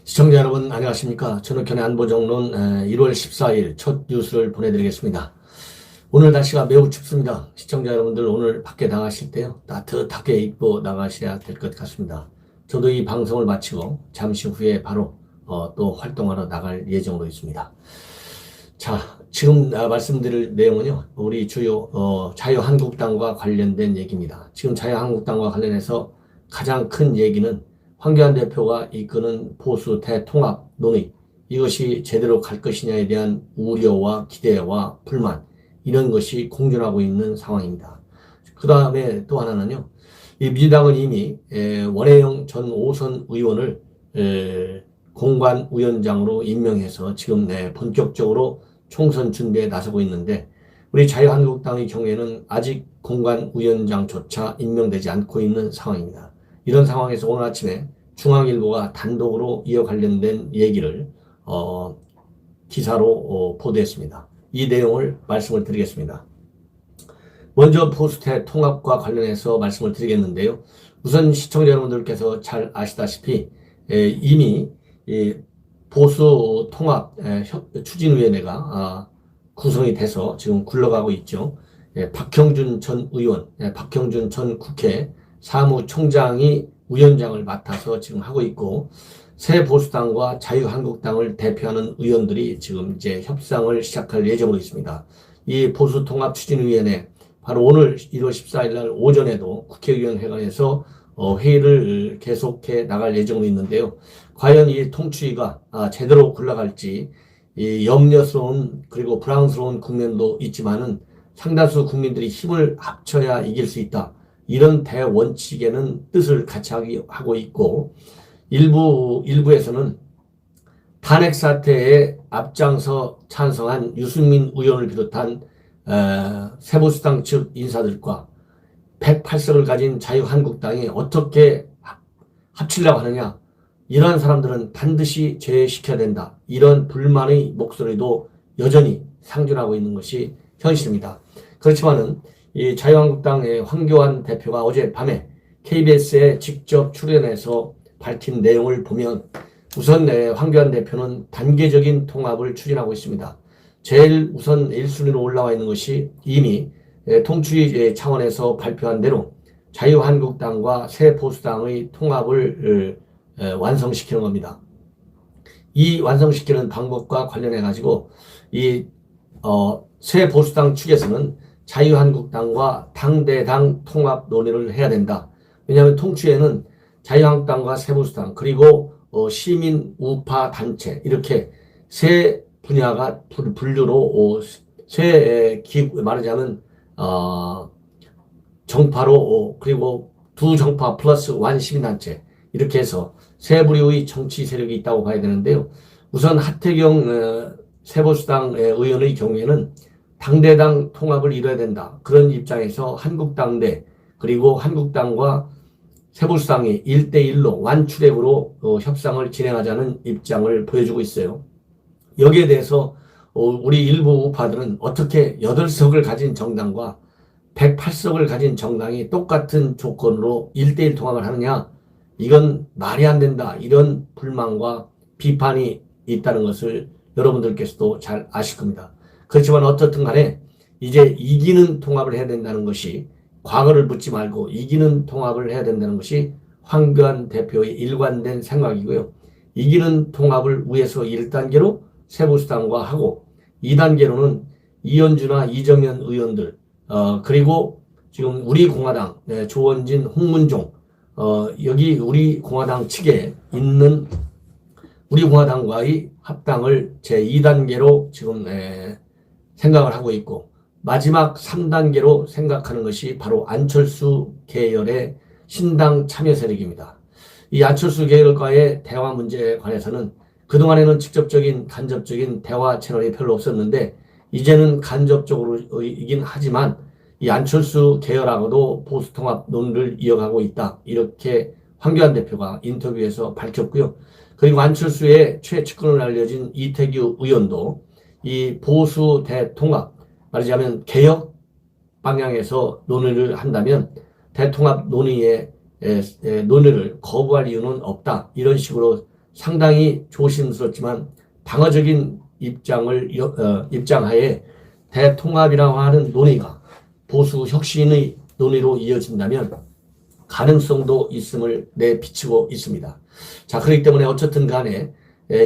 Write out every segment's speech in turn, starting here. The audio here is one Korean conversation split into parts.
시청자 여러분 안녕하십니까. 전흑현의 안보정론 1월 14일 첫 뉴스를 보내드리겠습니다. 오늘 날씨가 매우 춥습니다. 시청자 여러분들 오늘 밖에 나가실 때요 따뜻하게 입고 나가셔야 될 것 같습니다. 저도 이 방송을 마치고 잠시 후에 바로 또 활동하러 나갈 예정으로 있습니다. 자, 지금 말씀드릴 내용은요 우리 주요 자유한국당과 관련된 얘기입니다. 지금 자유한국당과 관련해서 가장 큰 얘기는 황교안 대표가 이끄는 보수 대통합 논의, 이것이 제대로 갈 것이냐에 대한 우려와 기대와 불만, 이런 것이 공존하고 있는 상황입니다. 그 다음에 또 하나는요, 이 민주당은 이미 원혜영 전 5선 의원을 공관위원장으로 임명해서 지금 본격적으로 총선 준비에 나서고 있는데, 우리 자유한국당의 경우에는 아직 공관위원장조차 임명되지 않고 있는 상황입니다. 이런 상황에서 오늘 아침에 중앙일보가 단독으로 이와 관련된 얘기를 기사로 보도했습니다. 이 내용을 말씀을 드리겠습니다. 먼저 보수태 통합과 관련해서 말씀을 드리겠는데요. 우선 시청자 여러분들께서 잘 아시다시피 이미 보수 통합 추진위원회가 구성이 돼서 지금 굴러가고 있죠. 박형준 전 의원, 박형준 전 국회 사무총장이 위원장을 맡아서 지금 하고 있고, 새 보수당과 자유한국당을 대표하는 의원들이 지금 이제 협상을 시작할 예정으로 있습니다. 이 보수통합추진위원회 바로 오늘 1월 14일 날 오전에도 국회의원회관에서 회의를 계속해 나갈 예정으로 있는데요. 과연 이 통추위가 제대로 굴러갈지 이 염려스러운 그리고 불황스러운 국면도 있지만은 상다수 국민들이 힘을 합쳐야 이길 수 있다, 이런 대원칙에는 뜻을 같이 하고 있고, 일부에서는 탄핵 사태에 앞장서 찬성한 유승민 의원을 비롯한 새보수당 측 인사들과 108석을 가진 자유한국당이 어떻게 합치려고 하느냐, 이러한 사람들은 반드시 제외시켜야 된다, 이런 불만의 목소리도 여전히 상존하고 있는 것이 현실입니다. 그렇지만은 이 자유한국당의 황교안 대표가 어젯밤에 KBS에 직접 출연해서 밝힌 내용을 보면, 우선 황교안 대표는 단계적인 통합을 추진하고 있습니다. 제일 우선 1순위로 올라와 있는 것이 이미 통추위 차원에서 발표한 대로 자유한국당과 새보수당의 통합을 완성시키는 겁니다. 이 완성시키는 방법과 관련해 가지고 이 새보수당 측에서는 자유한국당과 당대당 통합 논의를 해야 된다. 왜냐하면 통추에는 자유한국당과 새보수당 그리고 시민 우파 단체, 이렇게 세 분야가 분류로 말하자면 정파로, 그리고 두 정파 플러스 완 시민단체, 이렇게 해서 세 부류의 정치 세력이 있다고 봐야 되는데요. 우선 하태경 새보수당 의원의 경우에는 당대당 통합을 이뤄야 된다, 그런 입장에서 한국당대 그리고 한국당과 새보수당이 1대1로 완추랙으로 협상을 진행하자는 입장을 보여주고 있어요. 여기에 대해서 우리 일부 우파들은 어떻게 8석을 가진 정당과 108석을 가진 정당이 똑같은 조건으로 1대1 통합을 하느냐, 이건 말이 안 된다, 이런 불만과 비판이 있다는 것을 여러분들께서도 잘 아실 겁니다. 그렇지만 어떻든 간에 이제 이기는 통합을 해야 된다는 것이, 과거를 묻지 말고 이기는 통합을 해야 된다는 것이 황교안 대표의 일관된 생각이고요. 이기는 통합을 위해서 1단계로 새보수당과 하고, 2단계로는 이현주나 이정현 의원들, 그리고 지금 우리 공화당 조원진, 홍문종, 여기 우리 공화당 측에 있는 우리 공화당과의 합당을 제2단계로 지금 생각을 하고 있고, 마지막 3단계로 생각하는 것이 바로 안철수 계열의 신당 참여 세력입니다. 이 안철수 계열과의 대화 문제에 관해서는 그동안에는 직접적인 간접적인 대화 채널이 별로 없었는데, 이제는 간접적으로이긴 하지만 이 안철수 계열하고도 보수통합 논의를 이어가고 있다, 이렇게 황교안 대표가 인터뷰에서 밝혔고요. 그리고 안철수의 최측근으로 알려진 이태규 의원도 이 보수 대통합, 말하자면 개혁 방향에서 논의를 한다면 대통합 논의의 논의를 거부할 이유는 없다. 이런 식으로 상당히 조심스럽지만 방어적인 입장하에 대통합이라고 하는 논의가 보수 혁신의 논의로 이어진다면 가능성도 있음을 내비치고 있습니다. 자, 그렇기 때문에 어쨌든 간에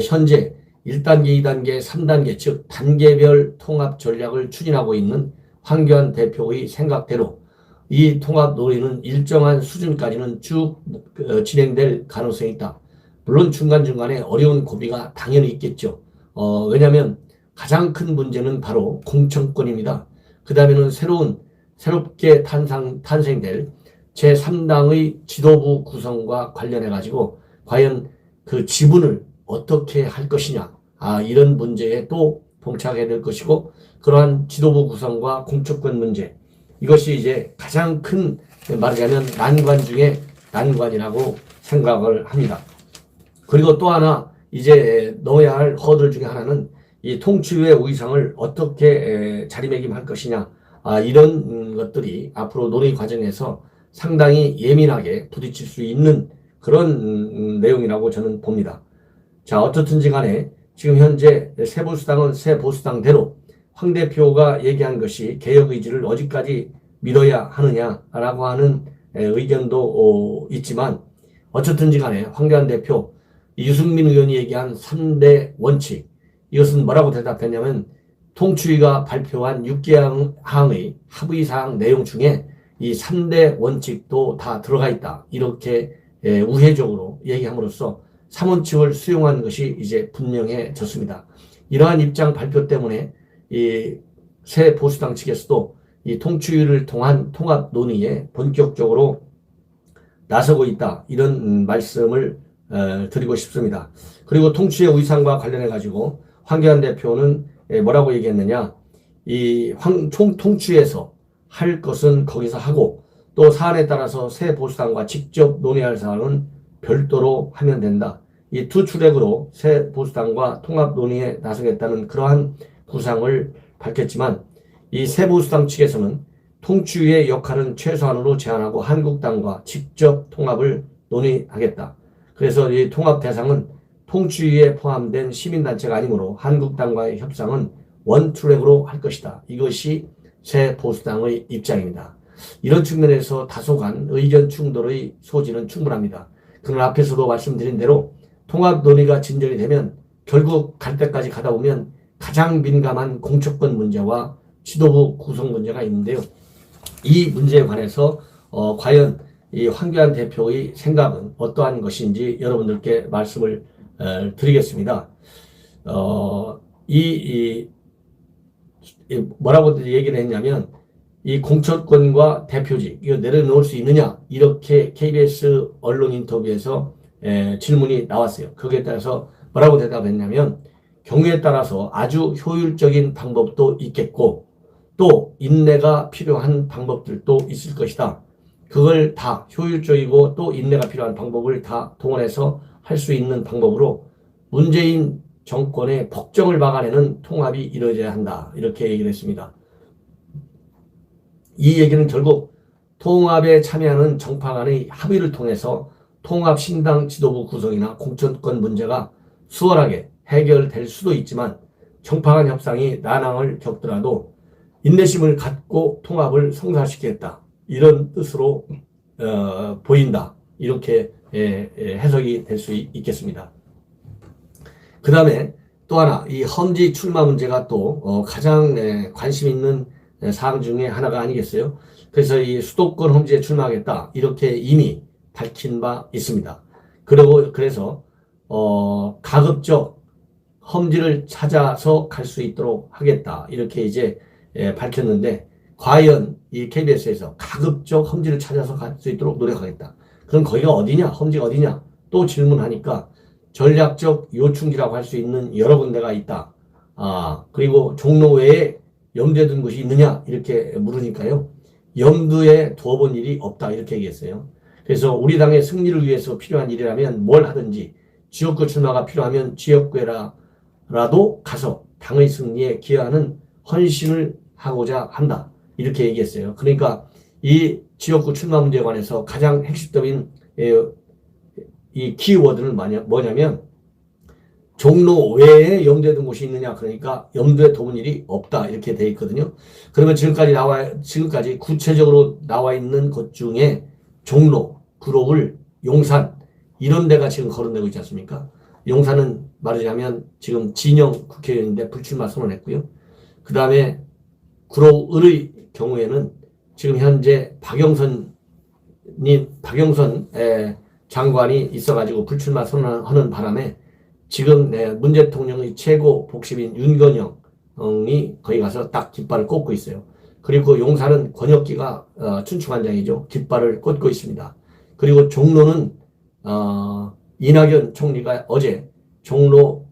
현재 1단계, 2단계, 3단계 즉 단계별 통합 전략을 추진하고 있는 황교안 대표의 생각대로 이 통합 논의는 일정한 수준까지는 쭉 진행될 가능성이 있다. 물론 중간중간에 어려운 고비가 당연히 있겠죠. 왜냐하면 가장 큰 문제는 바로 공천권입니다. 그 다음에는 새롭게 탄생될 제3당의 지도부 구성과 관련해 가지고 과연 그 지분을 어떻게 할 것이냐, 이런 문제에 또 봉착하게 될 것이고, 그러한 지도부 구성과 공천권 문제, 이것이 이제 가장 큰 말하자면 난관 중에 난관이라고 생각을 합니다. 그리고 또 하나 이제 넣어야 할 허들 중에 하나는 이 통치의 의상을 어떻게 자리매김할 것이냐, 이런 것들이 앞으로 논의 과정에서 상당히 예민하게 부딪힐 수 있는 그런 내용이라고 저는 봅니다. 자, 어떻든지 간에 지금 현재 새보수당은 새보수당대로 황 대표가 얘기한 것이 개혁 의지를 어디까지 믿어야 하느냐라고 하는 의견도 있지만, 어쨌든지 간에 황교안 대표, 유승민 의원이 얘기한 3대 원칙, 이것은 뭐라고 대답했냐면 통추위가 발표한 6개 항의 합의사항 내용 중에 이 3대 원칙도 다 들어가 있다. 이렇게 우회적으로 얘기함으로써 3원칙을 수용한 것이 이제 분명해졌습니다. 이러한 입장 발표 때문에 이 새 보수당 측에서도 이 통추위를 통한 통합 논의에 본격적으로 나서고 있다. 이런 말씀을 드리고 싶습니다. 그리고 통추의 의상과 관련해 가지고 황교안 대표는 뭐라고 얘기했느냐, 이 통추에서 할 것은 거기서 하고 또 사안에 따라서 새 보수당과 직접 논의할 사안은 별도로 하면 된다. 이 투 트랙으로 새 보수당과 통합 논의에 나서겠다는 그러한 구상을 밝혔지만, 이 새 보수당 측에서는 통추위의 역할은 최소한으로 제한하고 한국당과 직접 통합을 논의하겠다. 그래서 이 통합 대상은 통추위에 포함된 시민단체가 아니므로 한국당과의 협상은 원트랙으로 할 것이다. 이것이 새 보수당의 입장입니다. 이런 측면에서 다소간 의견 충돌의 소지는 충분합니다. 그러나 앞에서도 말씀드린 대로 통합 논의가 진전이 되면 결국 갈 때까지 가다 보면 가장 민감한 공천권 문제와 지도부 구성 문제가 있는데요. 이 문제에 관해서 과연 이 황교안 대표의 생각은 어떠한 것인지 여러분들께 말씀을 드리겠습니다. 뭐라고 얘기를 했냐면, 이 공천권과 대표직 이거 내려놓을 수 있느냐, 이렇게 KBS 언론 인터뷰에서 질문이 나왔어요. 거기에 따라서 뭐라고 대답했냐면, 경우에 따라서 아주 효율적인 방법도 있겠고 또 인내가 필요한 방법들도 있을 것이다. 그걸 다 효율적이고 또 인내가 필요한 방법을 다 동원해서 할 수 있는 방법으로 문재인 정권의 폭정을 막아내는 통합이 이루어져야 한다. 이렇게 얘기를 했습니다. 이 얘기는 결국 통합에 참여하는 정파 간의 합의를 통해서 통합 신당 지도부 구성이나 공천권 문제가 수월하게 해결될 수도 있지만, 정파 간 협상이 난항을 겪더라도 인내심을 갖고 통합을 성사시키겠다. 이런 뜻으로 보인다. 이렇게 해석이 될 수 있겠습니다. 그 다음에 또 하나, 이 험지 출마 문제가 또 가장 관심 있는 사항 중에 하나가 아니겠어요? 그래서 이 수도권 험지에 출마하겠다. 이렇게 이미 밝힌 바 있습니다. 그래서 가급적 험지를 찾아서 갈 수 있도록 하겠다. 이렇게 이제 밝혔는데, 과연 이 KBS에서 가급적 험지를 찾아서 갈 수 있도록 노력하겠다. 그럼 거기가 어디냐? 험지가 어디냐? 또 질문하니까 전략적 요충지라고 할 수 있는 여러 군데가 있다. 그리고 종로 외에 염두에 둔 곳이 있느냐? 이렇게 물으니까요. 염두에 두어본 일이 없다. 이렇게 얘기했어요. 그래서 우리 당의 승리를 위해서 필요한 일이라면 뭘 하든지 지역구 출마가 필요하면 지역구에라도 가서 당의 승리에 기여하는 헌신을 하고자 한다. 이렇게 얘기했어요. 그러니까 이 지역구 출마 문제에 관해서 가장 핵심적인 이 키워드는 뭐냐면 종로 외에 염두에 둔 곳이 있느냐. 그러니까 염두에 둔 일이 없다. 이렇게 돼 있거든요. 그러면 지금까지 구체적으로 나와 있는 것 중에 종로, 구로울, 용산 이런 데가 지금 거론되고 있지 않습니까? 용산은 말하자면 지금 진영 국회의원인데 불출마 선언했고요. 그 다음에 구로울의 경우에는 지금 현재 박영선 장관이 있어가지고 불출마 선언하는 바람에 지금 문 대통령의 최고 복심인 윤건영이 거기 가서 딱 깃발을 꽂고 있어요. 그리고 용산은 권혁기가 춘추관장이죠. 깃발을 꽂고 있습니다. 그리고 종로는 이낙연 총리가 어제 종로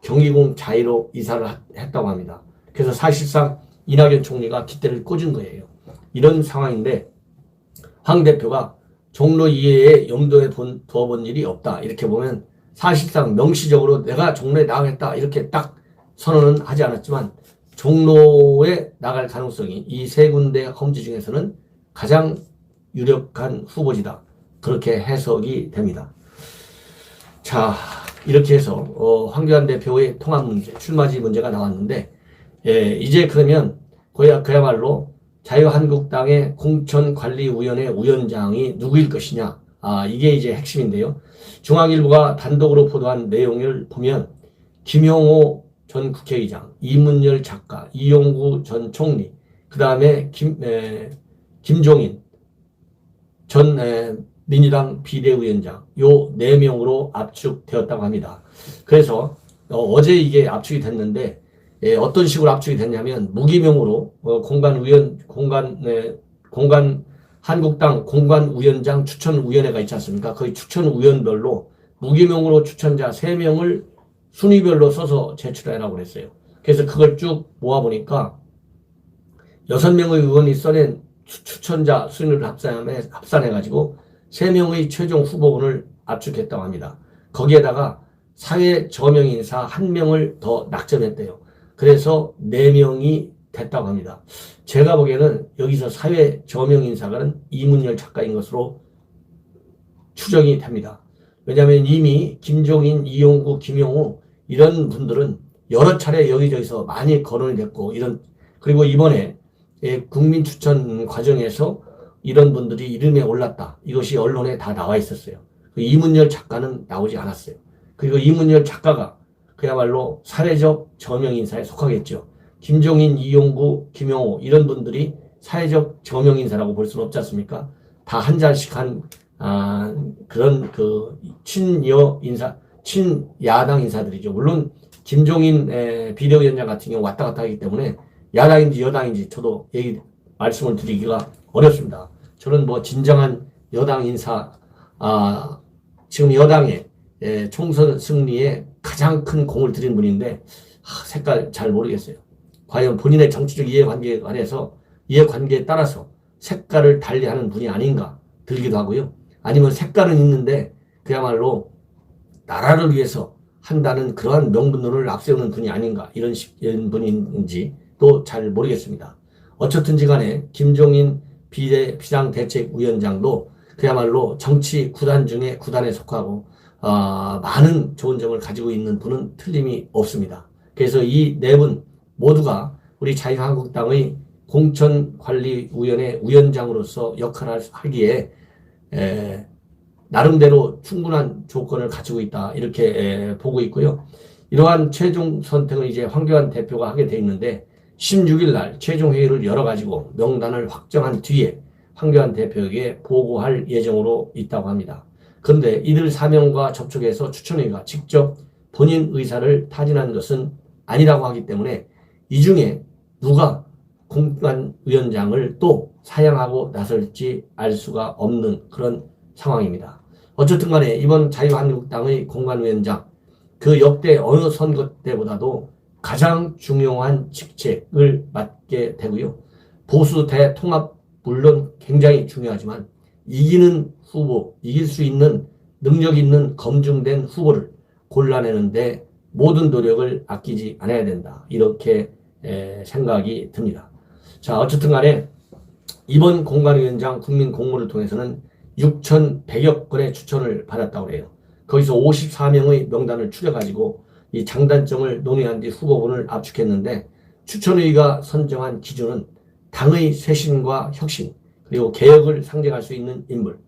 경희궁 자리로 이사를 했다고 합니다. 그래서 사실상 이낙연 총리가 깃대를 꽂은 거예요. 이런 상황인데 황 대표가 종로 이외에 염두에 두어본 일이 없다. 이렇게 보면 사실상 명시적으로 내가 종로에 나가겠다 이렇게 딱 선언은 하지 않았지만 종로에 나갈 가능성이 이 세 군데 험지 중에서는 가장 유력한 후보지다. 그렇게 해석이 됩니다. 자, 이렇게 해서 황교안 대표의 통합 문제, 출마지 문제가 나왔는데 이제 그러면 그야말로 자유한국당의 공천관리위원회 위원장이 누구일 것이냐. 이게 이제 핵심인데요. 중앙일보가 단독으로 보도한 내용을 보면 김용호 전 국회의장, 이문열 작가, 이용구 전 총리, 그 다음에 김종인 전 민주당 비대위원장 요 4명으로 압축되었다고 합니다. 그래서 어제 이게 압축이 됐는데 어떤 식으로 압축이 됐냐면 무기명으로 한국당 공관위원장 추천위원회가 있지 않습니까? 거의 추천위원별로 무기명으로 추천자 3명을 순위별로 써서 제출해라고 그랬어요. 그래서 그걸 쭉 모아보니까 6명의 의원이 써낸 추천자 순위를 합산해가지고 3명의 최종 후보군을 압축했다고 합니다. 거기에다가 사회 저명 인사 1명을 더 낙점했대요. 그래서 4명이 됐다고 합니다. 제가 보기에는 여기서 사회 저명 인사가는 이문열 작가인 것으로 추정이 됩니다. 왜냐하면 이미 김종인, 이용구, 김용호 이런 분들은 여러 차례 여기저기서 많이 거론이 됐고 그리고 이번에 국민 추천 과정에서 이런 분들이 이름에 올랐다. 이것이 언론에 다 나와 있었어요. 이문열 작가는 나오지 않았어요. 그리고 이문열 작가가 그야말로 사회적 저명 인사에 속하겠죠. 김종인, 이용구, 김용호 이런 분들이 사회적 저명 인사라고 볼 수는 없지 않습니까? 다 한 잔씩 한 그런 친야당 인사들이죠. 물론 김종인 비대위원장 같은 경우 왔다 갔다 하기 때문에 야당인지 여당인지 저도 말씀을 드리기가 어렵습니다. 저는 진정한 여당 인사, 지금 여당의 총선 승리에 가장 큰 공을 들인 분인데 색깔 잘 모르겠어요. 과연 본인의 정치적 이해관계에 따라서 색깔을 달리하는 분이 아닌가 들기도 하고요. 아니면 색깔은 있는데 그야말로 나라를 위해서 한다는 그러한 명분론을 앞세우는 분이 아닌가 이런 분인지 또 잘 모르겠습니다. 어쨌든지 간에 김종인 비상대책위원장도 그야말로 정치 구단 중에 구단에 속하고 많은 좋은 점을 가지고 있는 분은 틀림이 없습니다. 그래서 이 4분 모두가 우리 자유한국당의 공천관리위원회 위원장으로서 역할을 하기에 나름대로 충분한 조건을 가지고 있다 이렇게 보고 있고요. 이러한 최종 선택은 이제 황교안 대표가 하게 돼 있는데 16일 날 최종 회의를 열어가지고 명단을 확정한 뒤에 황교안 대표에게 보고할 예정으로 있다고 합니다. 그런데 이들 4명과 접촉해서 추천회의가 직접 본인 의사를 타진한 것은 아니라고 하기 때문에 이 중에 누가 공관위원장을 또 사양하고 나설지 알 수가 없는 그런 상황입니다. 어쨌든 간에 이번 자유한국당의 공관위원장 그 역대 어느 선거 때보다도 가장 중요한 직책을 맡게 되고요. 보수 대통합 물론 굉장히 중요하지만 이기는 후보, 이길 수 있는 능력 있는 검증된 후보를 골라내는데 모든 노력을 아끼지 않아야 된다. 이렇게 생각이 듭니다. 자, 어쨌든 간에 이번 공관위원장 국민 공모를 통해서는 6,100여 건의 추천을 받았다고 해요. 거기서 54명의 명단을 추려가지고 이 장단점을 논의한 뒤 후보군을 압축했는데 추천위가 선정한 기준은 당의 쇄신과 혁신 그리고 개혁을 상징할 수 있는 인물,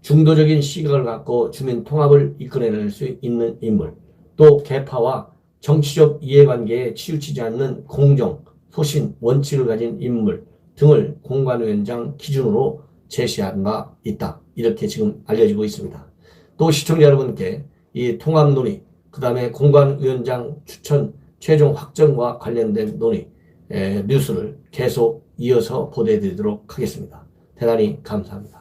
중도적인 시각을 갖고 주민 통합을 이끌어낼 수 있는 인물, 또 계파와 정치적 이해관계에 치우치지 않는 공정, 소신, 원칙을 가진 인물 등을 공관위원장 기준으로 제시한 바 있다. 이렇게 지금 알려지고 있습니다. 또 시청자 여러분께 이 통합 논의, 그 다음에 공관위원장 추천 최종 확정과 관련된 논의, 뉴스를 계속 이어서 보내드리도록 하겠습니다. 대단히 감사합니다.